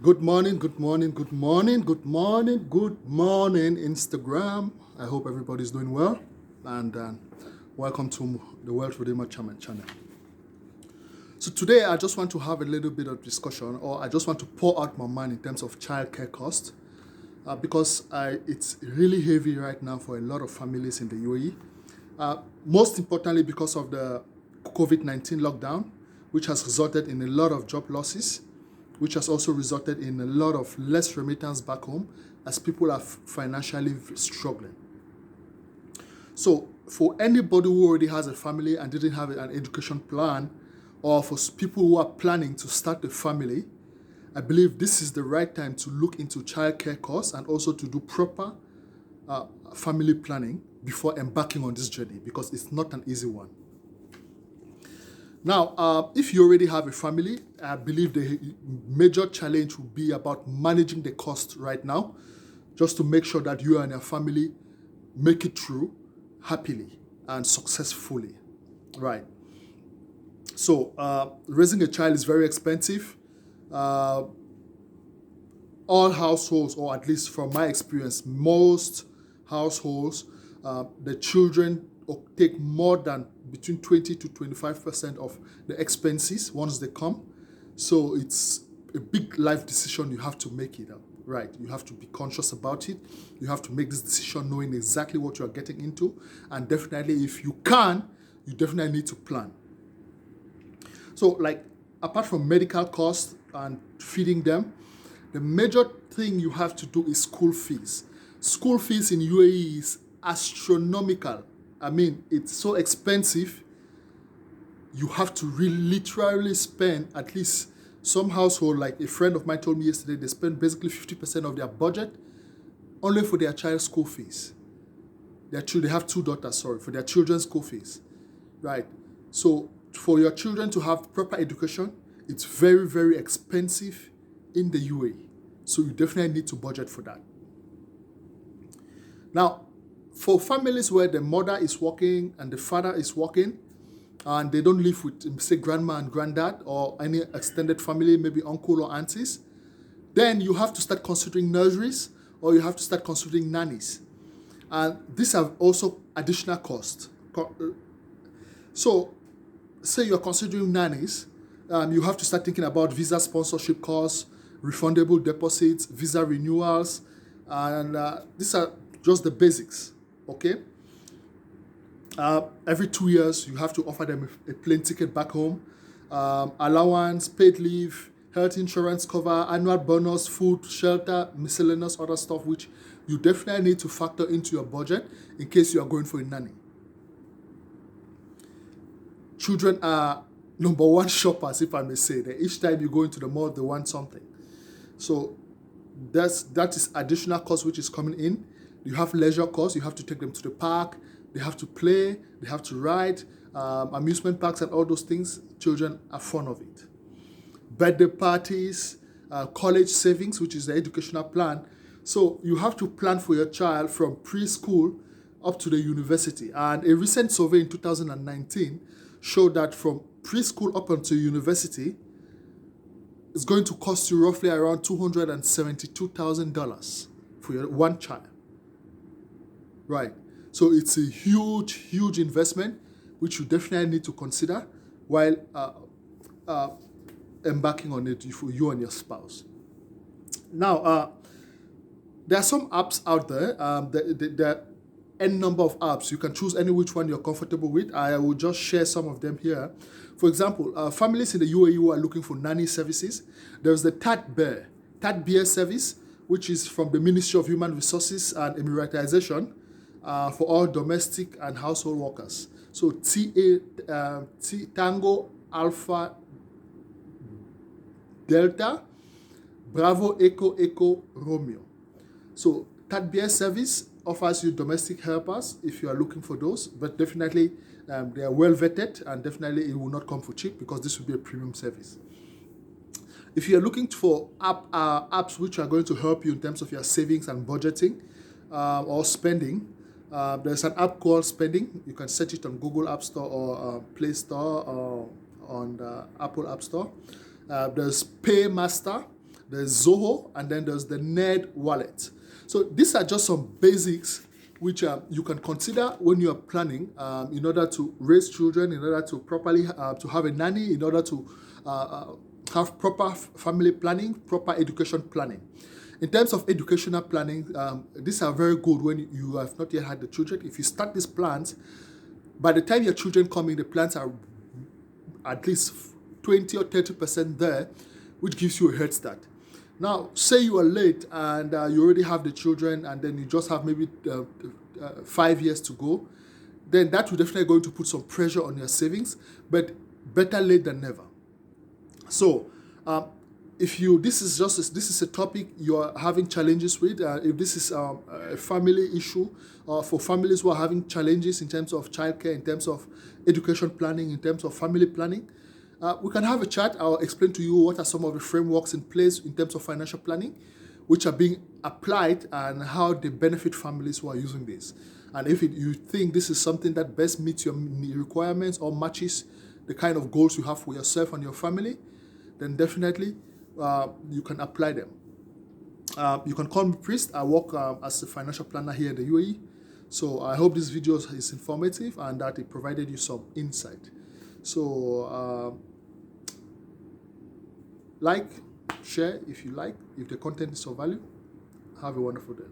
Good morning, good morning, good morning, good morning, good morning, Instagram. I hope everybody's doing well. And welcome to the Wealth Redeemer channel. So today I just want to have a little bit of discussion, or I just want to pour out my mind in terms of childcare cost, because it's really heavy right now for a lot of families in the UAE. Most importantly, because of the COVID-19 lockdown, which has resulted in a lot of job losses, which has also resulted in a lot of less remittance back home as people are financially struggling. So for anybody who already has a family and didn't have an education plan, or for people who are planning to start a family, I believe this is the right time to look into childcare costs and also to do proper family planning before embarking on this journey, because it's not an easy one. Now, if you already have a family, I believe the major challenge will be about managing the cost right now, just to make sure that you and your family make it through happily and successfully, right? So, raising a child is very expensive. All households, or at least from my experience, most households, the children take more than between 20 to 25% of the expenses once they come. So it's a big life decision you have to make it, right? You have to be conscious about it. You have to make this decision knowing exactly what you are getting into. And definitely, if you can, you definitely need to plan. So, like, apart from medical costs and feeding them, the major thing you have to do is school fees. School fees in UAE is astronomical. I mean, it's so expensive. You have to really literally spend at least some household, like a friend of mine told me yesterday, they spend basically 50% of their budget only for their child's school fees. They have two daughters, for their children's school fees, right? So for your children to have proper education, it's very, very expensive in the UAE. So you definitely need to budget for that. Now, for families where the mother is working and the father is working, and they don't live with, say, grandma and granddad or any extended family, maybe uncle or aunties, then you have to start considering nurseries, or you have to start considering nannies. And these are also additional costs. So, say you're considering nannies, you have to start thinking about visa sponsorship costs, refundable deposits, visa renewals, and these are just the basics, okay? Every 2 years, you have to offer them a plane ticket back home, allowance, paid leave, health insurance cover, annual bonus, food, shelter, miscellaneous other stuff, which you definitely need to factor into your budget in case you are going for a nanny. Children are number one shoppers, if I may say. That each time you go into the mall, they want something. So that is additional cost which is coming in. You have leisure costs. You have to take them to the park. They have to play. They have to ride. Amusement parks and all those things. Children are fond of it. Birthday parties, college savings, which is the educational plan. So you have to plan for your child from preschool up to the university. And a recent survey in 2019 showed that from preschool up until university, it's going to cost you roughly around $272,000 for your one child. Right. So it's a huge, huge investment, which you definitely need to consider while embarking on it for you and your spouse. Now, there are some apps out there. There are n number of apps. You can choose any which one you're comfortable with. I will just share some of them here. For example, families in the UAE who are looking for nanny services, there's the TAT service, which is from the Ministry of Human Resources and Emiratization, for all domestic and household workers. So Tango Alpha Delta Bravo Echo Romeo. So TAT service offers you domestic helpers if you are looking for those, but definitely they are well vetted, and definitely it will not come for cheap, because this will be a premium service. If you are looking for apps which are going to help you in terms of your savings and budgeting or spending, there's an app called Spending. You can search it on Google App Store or Play Store or on the Apple App Store. There's Paymaster. there's Zoho, and then there's the Ned wallet. So these are just some basics which you can consider when you are planning in order to raise children, in order to properly to have a nanny, in order to have proper family planning, proper education planning. In terms of educational planning, these are very good when you have not yet had the children. If you start these plans, by the time your children come in, the plans are at least 20 or 30% there, which gives you a head start. Now, say you are late and you already have the children and then you just have maybe 5 years to go, then that will definitely going to put some pressure on your savings, but better late than never. So, if this is a topic you are having challenges with, if this is a family issue, for families who are having challenges in terms of childcare, in terms of education planning, in terms of family planning, we can have a chat. I'll explain to you what are some of the frameworks in place in terms of financial planning, which are being applied and how they benefit families who are using this. And if you think this is something that best meets your requirements or matches the kind of goals you have for yourself and your family, then definitely you can apply them. You can call me Priest. I work as a financial planner here in the UAE. So I hope this video is informative and that it provided you some insight. So like, share if you like, if the content is of value. Have a wonderful day.